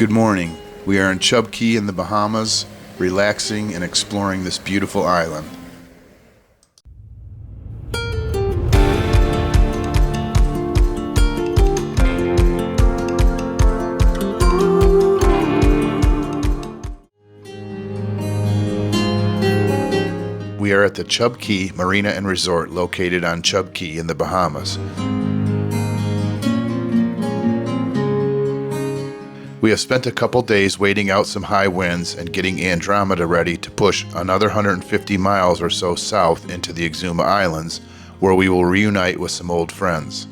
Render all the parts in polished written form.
Good morning. We are in Chub Cay in the Bahamas, relaxing and exploring this beautiful island. We are at the Chub Cay Marina and Resort located on Chub Cay in the Bahamas. We have spent a couple days waiting out some high winds and getting Andromeda ready to push another 150 miles or so south into the Exumas Islands, where we will reunite with some old friends.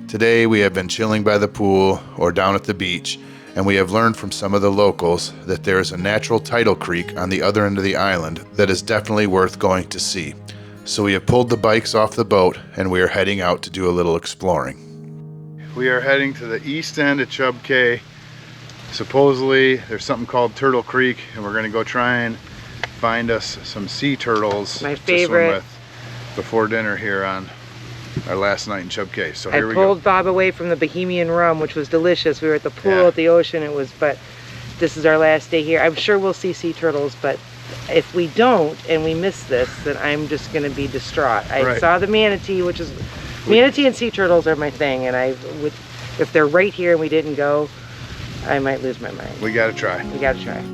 Today we have been chilling by the pool or down at the beach, and we have learned from some of the locals that there is a natural tidal creek on the other end of the island that is definitely worth going to see. So we have pulled the bikes off the boat and we are heading out to do a little exploring. We are heading to the east end of Chub Cay. Supposedly there's something called Turtle Creek, and we're going to go try and find us some sea turtles. My favorite. To swim with before dinner here on our last night in Chub Cay. So here we go. I pulled Bob away from the Bohemian rum, which was delicious. We were at the pool at the ocean. But this is our last day here. I'm sure we'll see sea turtles, but if we don't and we miss this, then I'm just going to be distraught. I saw the manatee, which is manatee and sea turtles are my thing, and if they're right here and we didn't go, I might lose my mind. We got to try. We got to try.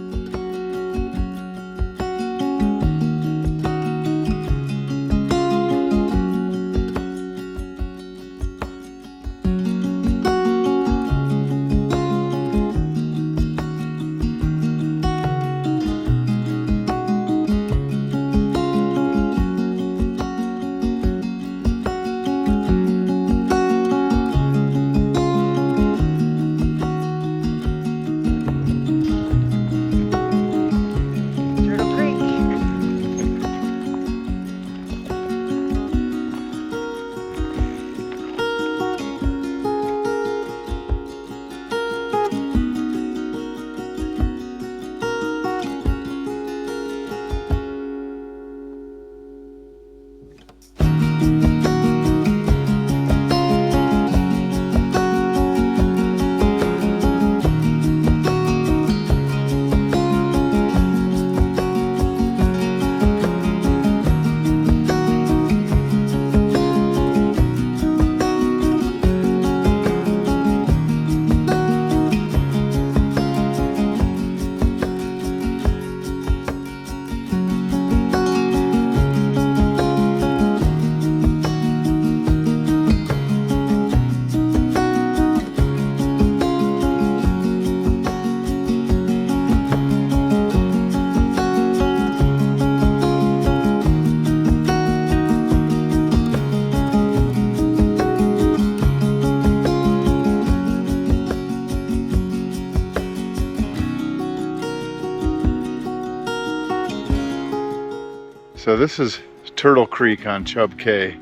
So this is Turtle Creek on Chub Cay,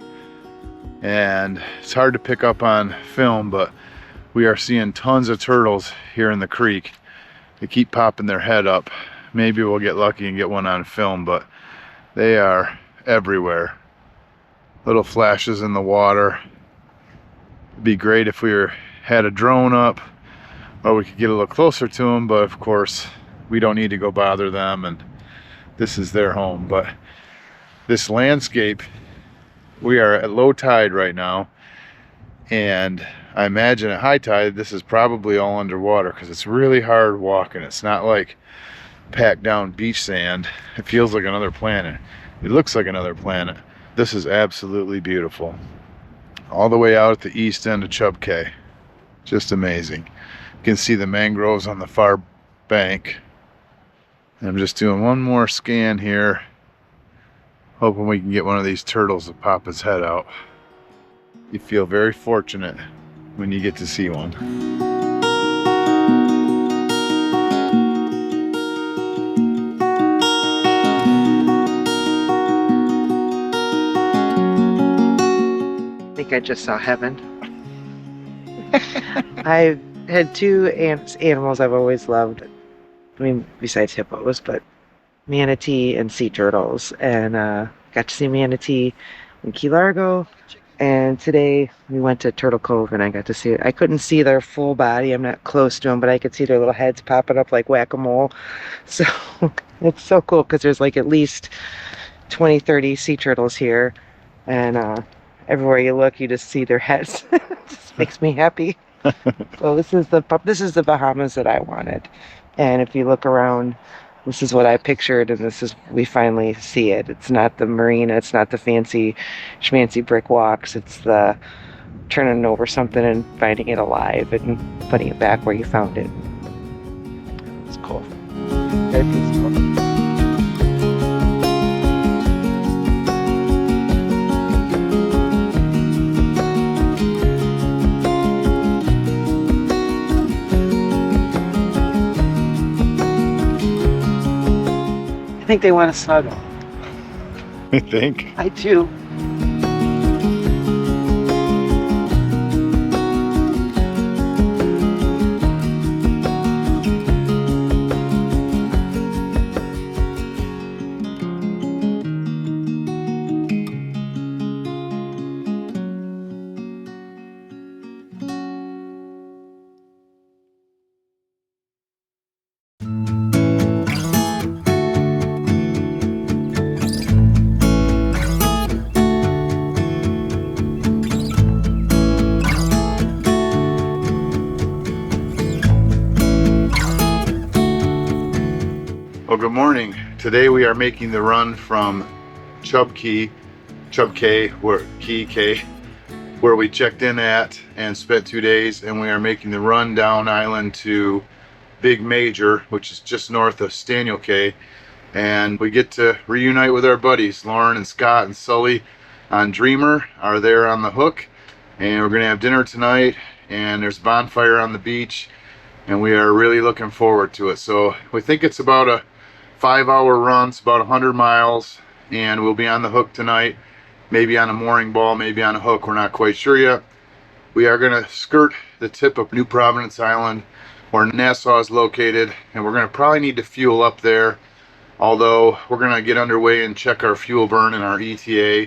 and it's hard to pick up on film, but we are seeing tons of turtles here in the creek. They keep popping their head up. Maybe we'll get lucky and get one on film, but they are everywhere. Little flashes in the water. It'd be great if we had a drone up, or we could get a little closer to them, but of course we don't need to go bother them, and this is their home. But this landscape, we are at low tide right now, and I imagine at high tide this is probably all underwater because it's really hard walking. It's not like packed down beach sand. It feels like another planet. It looks like another planet. This is absolutely beautiful. All the way out at the east end of Chub Cay. Just amazing. You can see the mangroves on the far bank. I'm just doing one more scan here Hoping we can get one of these turtles to pop his head out. You feel very fortunate when you get to see one. I think I just saw heaven. I've had two animals I've always loved. I mean, besides hippos, but manatee and sea turtles. And got to see manatee in Key Largo. And today we went to Turtle Cove and I got to see it. I couldn't see their full body. I'm not close to them, but I could see their little heads popping up like whack-a-mole. So it's so cool because there's like at least 20, 30 sea turtles here. And everywhere you look, you just see their heads. It just makes me happy. So this is the Bahamas that I wanted. And if you look around, this is what I pictured, and we finally see it. It's not the marina, it's not the fancy schmancy brick walks, it's the turning over something and finding it alive and putting it back where you found it. It's cool. Very peaceful. I think they want to snuggle. I think. I do. Well, good morning. Today we are making the run from Chub Cay, where we checked in at and spent 2 days, and we are making the run down island to Big Major, which is just north of Staniel Cay, and we get to reunite with our buddies. Lauren and Scott and Sully on Dreamer are there on the hook, and we're gonna have dinner tonight, and there's a bonfire on the beach, and we are really looking forward to it. So we think it's about a 5-hour run. It's about 100 miles, and we'll be on the hook tonight, maybe on a mooring ball, maybe on a hook. We're not quite sure yet. We are going to skirt the tip of New Providence Island where Nassau is located, and we're going to probably need to fuel up there, although we're going to get underway and check our fuel burn and our ETA,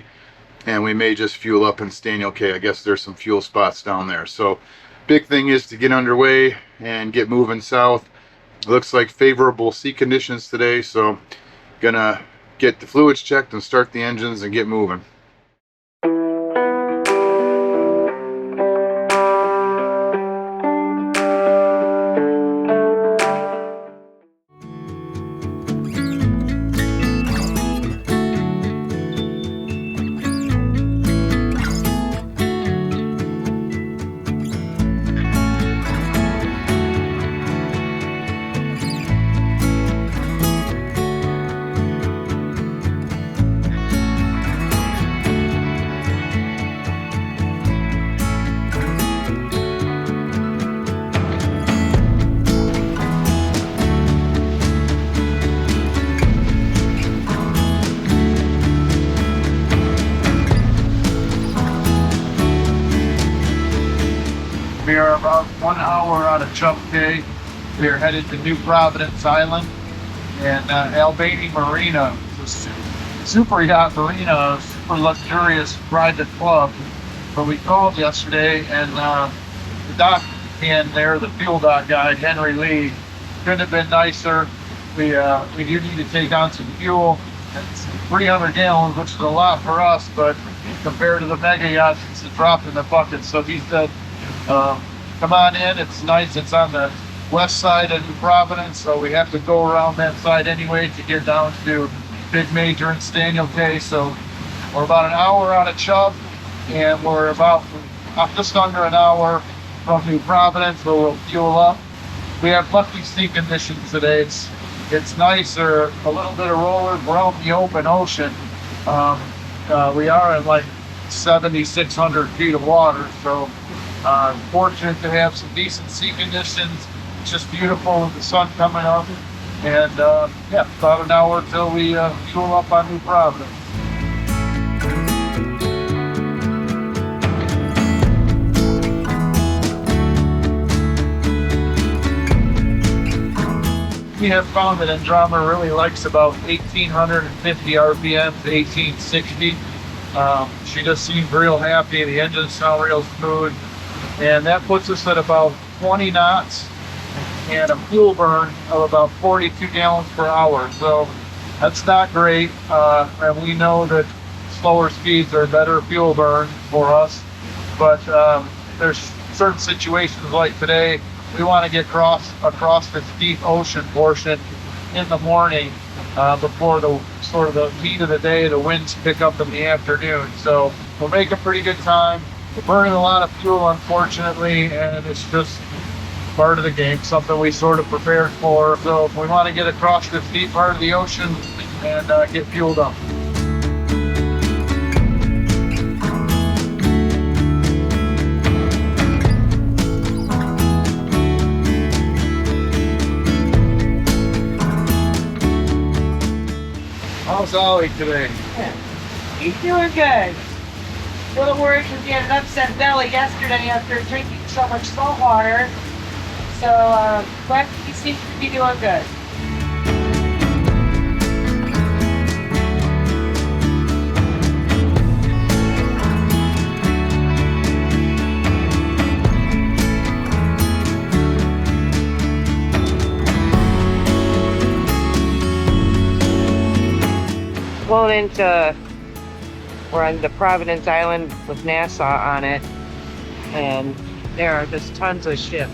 and we may just fuel up in Staniel Cay. I guess there's some fuel spots down there. So big thing is to get underway and get moving south. Looks like favorable sea conditions today, so gonna get the fluids checked and start the engines and get moving. We are about 1 hour out of Chub Cay. We are headed to New Providence Island and Albany Marina. It's a Superyacht Marina, a super luxurious private club. But we called yesterday, and the dock hand there, the fuel dock guy, Henry Lee, couldn't have been nicer. We do need to take on some fuel. It's 300 gallons, which is a lot for us, but compared to the mega yachts, it's a drop in the bucket. So he said, come on in, it's nice. It's on the west side of New Providence, so we have to go around that side anyway to get down to Big Major and Staniel Cay. So we're about an hour out of Chub, and we're about just under an hour from New Providence, where we'll fuel up. We have lucky sea conditions today. It's nice. There a little bit of rollers. We're out in the open ocean, We are at like 7,600 feet of water, so fortunate to have some decent sea conditions. It's just beautiful with the sun coming up, and yeah, about an hour till we fuel up on New Providence. We have found that Andromeda really likes about 1,850 RPM to 1,860. She just seems real happy. The engines sound real smooth, and that puts us at about 20 knots and a fuel burn of about 42 gallons per hour. So that's not great, and we know that slower speeds are better fuel burn for us. But there's certain situations like today. We want to get across this deep ocean portion in the morning before the sort of the heat of the day. The winds pick up in the afternoon, so we're making pretty good time. We're burning a lot of fuel, unfortunately, and it's just part of the game, something we sort of prepared for. So we want to get across this deep part of the ocean and get fueled up. How's Ollie today? He's doing good. A little worried because he had an upset belly yesterday after drinking so much salt water. So, but he seems to be doing good. Pulling into, we're on the Providence Island with Nassau on it, and there are just tons of ships.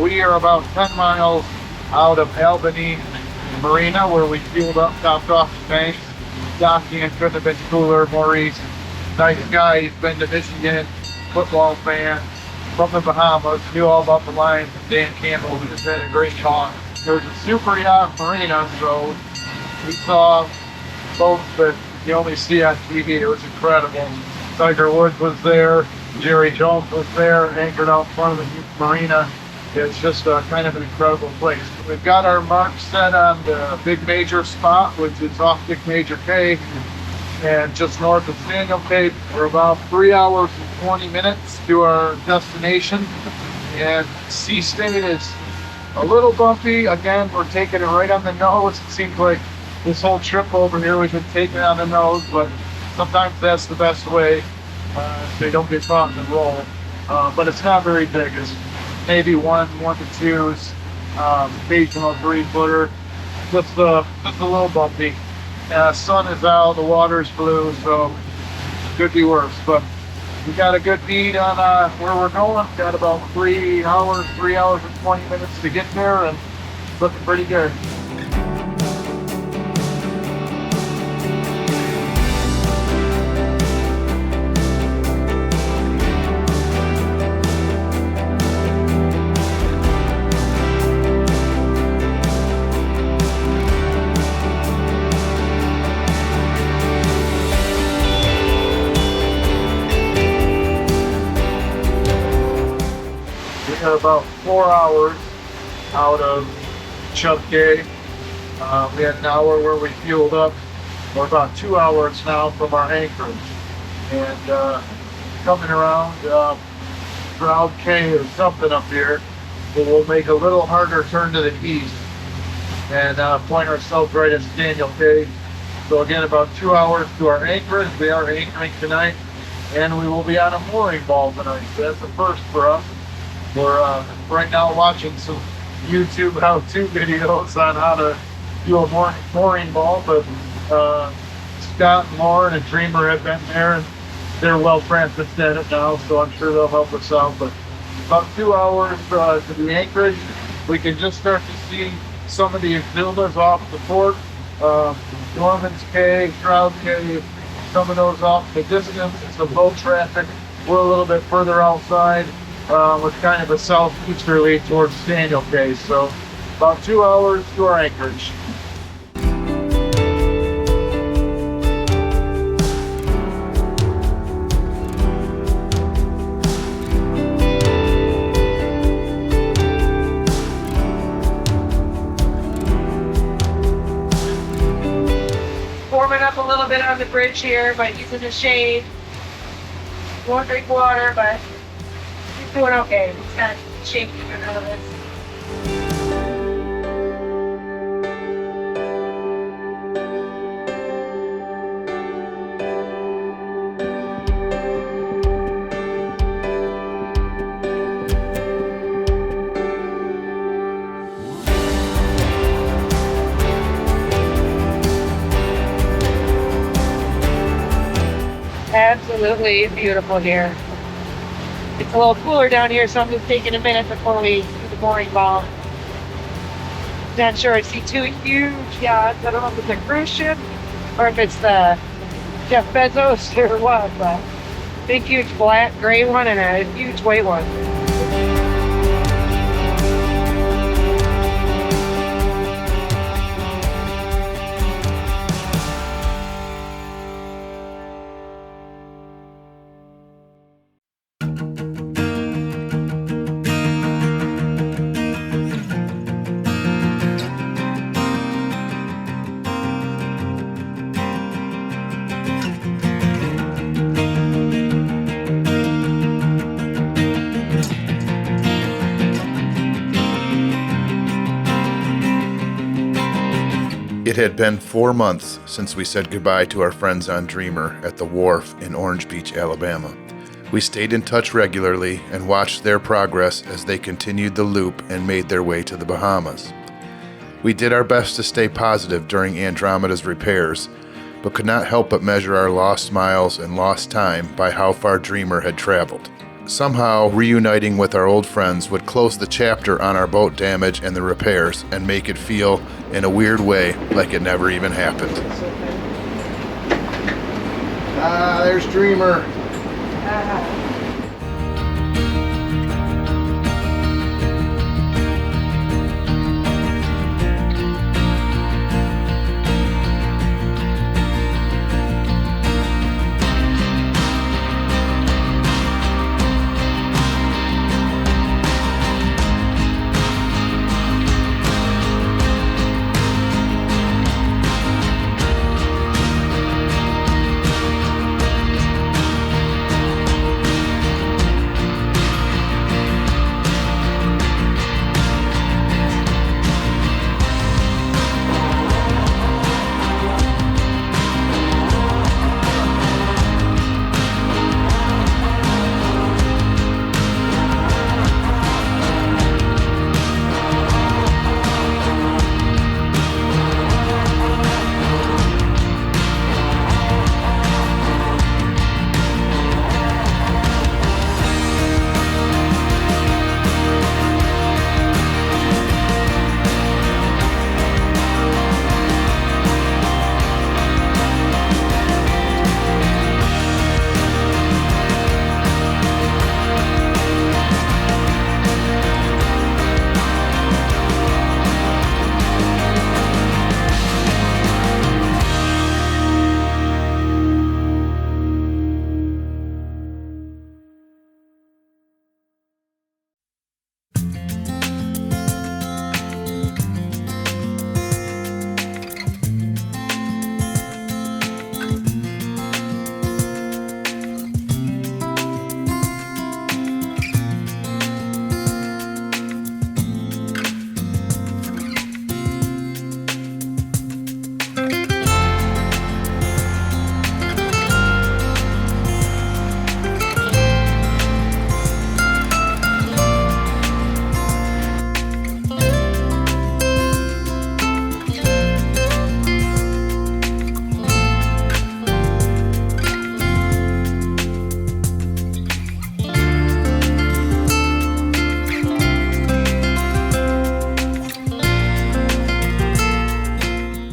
We are about 10 miles out of Albany Marina, where we fueled up, topped off the tanks. Docking couldn't have been cooler. Maurice, nice guy. He's been to Michigan, football fan from the Bahamas, knew all about the Lions and Dan Campbell. We just had a great talk. There's a Superyacht Marina, so we saw boats that you only see on TV. It was incredible. Tiger Woods was there, Jerry Jones was there, anchored out in front of the marina. It's just kind of an incredible place. We've got our mark set on the big major spot, which is off Big Major Cay, and just north of Staniel Cay. We're about 3 hours and 20 minutes to our destination, and sea state is a little bumpy. Again, we're taking it right on the nose. It seems like this whole trip over here we've been taking it on the nose, but sometimes that's the best way so you don't get caught in the roll. but it's not very big. It's maybe one to twos, occasional 3-footer. Just a little bumpy. Sun is out, the water's blue, so could be worse. But we got a good bead on where we're going. Got about 3 hours and 20 minutes to get there, and looking pretty good. About 4 hours out of Chub Cay. We had an hour where we fueled up. We're about 2 hours now from our anchorage. And coming around Chub Cay or something up here, we'll make a little harder turn to the east and point ourselves right at Staniel Cay. So again, about 2 hours to our anchorage. We are anchoring tonight, and we will be on a mooring ball tonight. So that's the first for us. We're right now watching some YouTube how-to videos on how to do a mooring ball, but Scott and Lauren and Dreamer have been there, and they're well practiced at it now, so I'm sure they'll help us out. But about 2 hours to the anchorage. We can just start to see some of the Exumas off the port. Norman's Cay, Chub Cay, some of those off the distance. Some boat traffic. We're a little bit further outside. With kind of a southeasterly towards Staniel Cay, so about 2 hours to our anchorage. Warming up a little bit on the bridge here, but using the shade. Won't drink water, but doing okay. It's kind of shaky for none of this. Absolutely beautiful here. It's a little cooler down here, so I'm just taking a minute before we do the mooring ball. Not sure I see 2 huge yachts. I don't know if it's a cruise ship or if it's the Jeff Bezos or what, but big, huge black, gray one and a huge white one. It had been 4 months since we said goodbye to our friends on Dreamer at the wharf in Orange Beach, Alabama. We stayed in touch regularly and watched their progress as they continued the loop and made their way to the Bahamas. We did our best to stay positive during Andromeda's repairs, but could not help but measure our lost miles and lost time by how far Dreamer had traveled. Somehow, reuniting with our old friends would close the chapter on our boat damage and the repairs and make it feel, in a weird way, like it never even happened. There's Dreamer.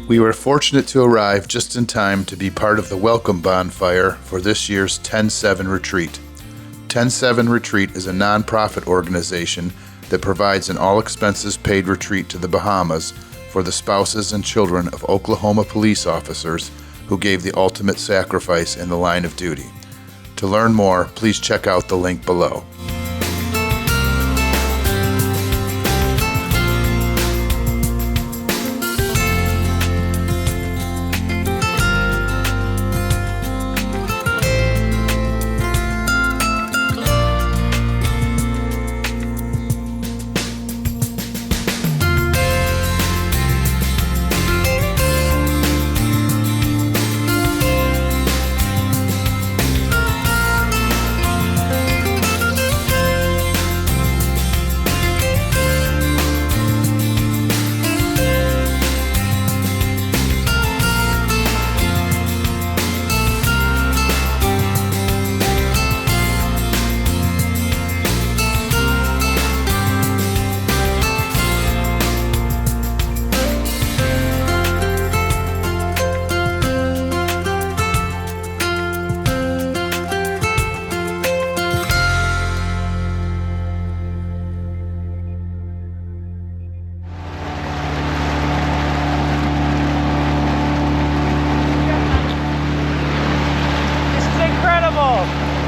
We were fortunate to arrive just in time to be part of the welcome bonfire for this year's 10-7 retreat. 10-7 Retreat is a non-profit organization that provides an all-expenses-paid retreat to the Bahamas for the spouses and children of Oklahoma police officers who gave the ultimate sacrifice in the line of duty. To learn more, please check out the link below.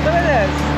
Look at this.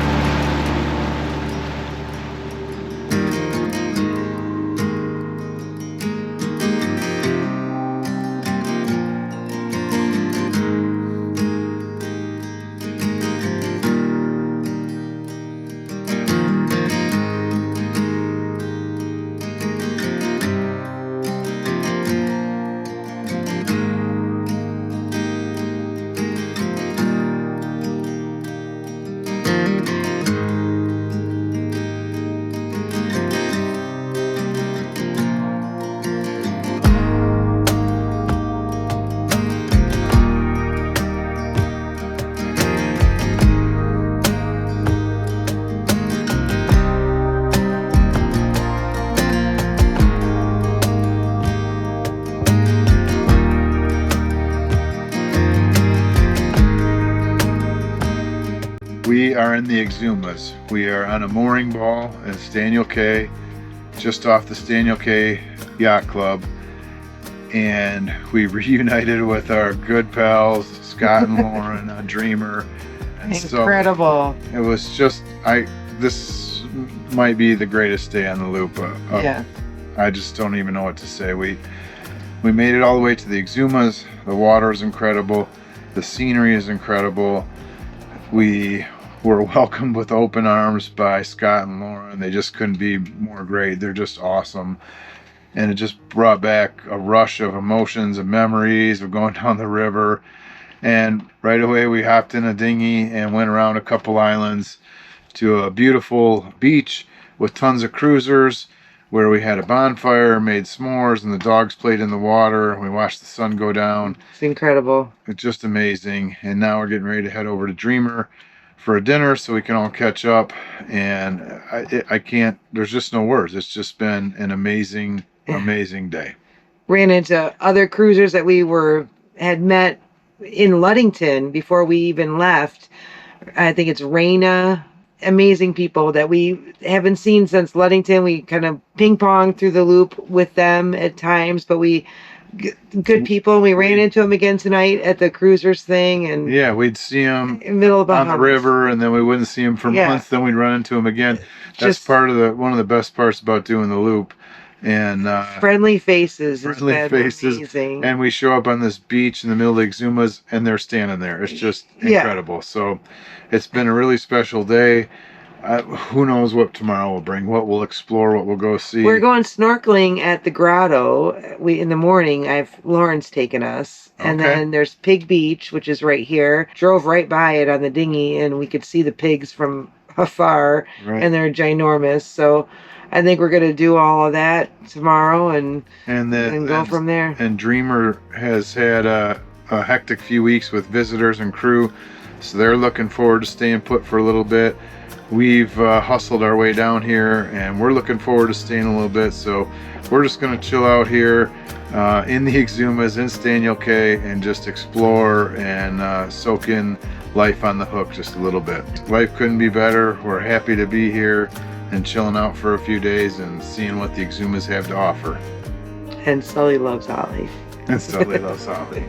We are in the Exumas. We are on a mooring ball in Staniel Cay, just off the Staniel Cay Yacht Club, and we reunited with our good pals Scott and Lauren, a dreamer. And Incredible. So it was just, this might be the greatest day on the loop. Yeah. I just don't even know what to say. We made it all the way to the Exumas. The water is incredible. The scenery is incredible. We were welcomed with open arms by Scott and Lauren. They just couldn't be more great. They're just awesome. And it just brought back a rush of emotions and memories of going down the river. And right away we hopped in a dinghy and went around a couple islands to a beautiful beach with tons of cruisers, where we had a bonfire, made s'mores, and the dogs played in the water. We watched the sun go down. It's incredible. It's just amazing. And now we're getting ready to head over to Dreamer for a dinner so we can all catch up. And I can't, there's just no words. It's just been an amazing, amazing day. Ran into other cruisers that we had met in Ludington before we even left. I think it's Raina. Amazing people that we haven't seen since Ludington. We kind of ping-ponged through the loop with them at times, but good people. We ran into them again tonight at the cruisers thing, and yeah, we'd see them in the middle of on the river, and then we wouldn't see them for months. Then we'd run into them again. That's Just part of one of the best parts about doing the loop. And friendly faces. Amazing. And we show up on this beach in the middle of the Exumas, and they're standing there. It's just incredible. So it's been a really special day. Who knows what tomorrow will bring, what we'll explore, what we'll go see. We're going snorkeling at the grotto. In the morning, Lauren's taken us. And then there's Pig Beach, which is right here. Drove right by it on the dinghy, and we could see the pigs from afar, and they're ginormous. So I think we're going to do all of that tomorrow and go from there. And Dreamer has had a hectic few weeks with visitors and crew, so they're looking forward to staying put for a little bit. we've hustled our way down here, and we're looking forward to staying a little bit. So we're just gonna chill out here in the Exumas in Staniel Cay and just explore and soak in life on the hook just a little bit. Life couldn't be better. We're happy to be here and chilling out for a few days and seeing what the Exumas have to offer. And Sully loves Ollie. And Sully loves Ollie.